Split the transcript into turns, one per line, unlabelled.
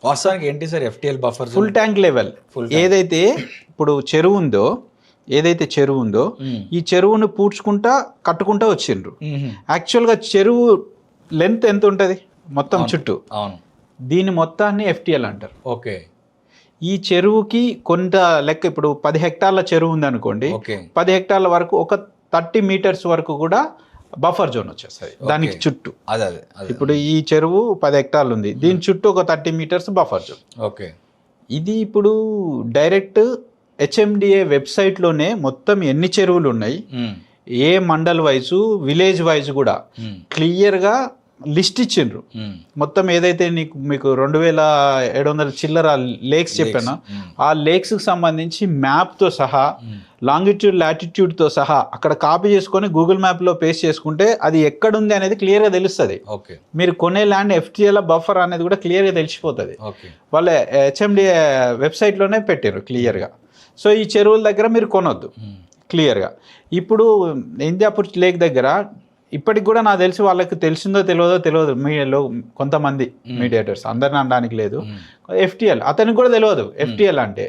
వాస్తవానికి ఏంటి sir FTL buffer
full tank level ఏదైతే ఇప్పుడు చెరువు ఉందో ఈ చెరువును పూడ్చుకుంటా కట్టుకుంటా వచ్చిండ్రు. యాక్చువల్గా చెరువు లెంత్ ఎంత ఉంటుంది మొత్తం చుట్టూ, దీని మొత్తాన్ని FTL అంటారు.
ఓకే,
ఈ చెరువుకి కొంత లెక్క, ఇప్పుడు 10 హెక్టార్ల చెరువు ఉంది అనుకోండి, 10 హెక్టార్ల వరకు ఒక 30 మీటర్స్ వరకు కూడా బఫర్ జోన్ వచ్చేస్తుంది దానికి చుట్టూ. ఇప్పుడు ఈ చెరువు 10 హెక్టార్లు ఉంది, దీని చుట్టూ ఒక 30 మీటర్స్ బఫర్ జోన్.
ఓకే,
ఇది ఇప్పుడు డైరెక్ట్ HMDA వెబ్సైట్లోనే మొత్తం ఎన్ని చెరువులు ఉన్నాయి, ఏ మండల్ వైజు విలేజ్ వైజ్ కూడా క్లియర్గా లిస్ట్ ఇచ్చిండ్రు. మొత్తం ఏదైతే మీకు 2700 చిల్లర లేక్స్ చెప్పానో ఆ లేక్స్కి సంబంధించి మ్యాప్తో సహా, లాంగిట్యూడ్ లాటిట్యూడ్తో సహా అక్కడ కాపీ చేసుకొని గూగుల్ మ్యాప్లో పేస్ట్ చేసుకుంటే అది ఎక్కడుంది అనేది క్లియర్గా తెలుస్తుంది. మీరు కొనే ల్యాండ్ FTL బఫర్ అనేది కూడా క్లియర్గా తెలిసిపోతుంది. వాళ్ళ HMDA వెబ్సైట్లోనే పెట్టారు క్లియర్గా. సో ఈ చెరువుల దగ్గర మీరు కొనొద్దు క్లియర్గా. ఇప్పుడు ఇండియాపూర్ లేక్ దగ్గర ఇప్పటికి కూడా నాకు తెలిసి వాళ్ళకి తెలిసిందో తెలియదు మీలో కొంతమంది మీడియేటర్స్, అందరిని అనడానికి లేదు, FTL అతనికి కూడా తెలియదు FTL అంటే.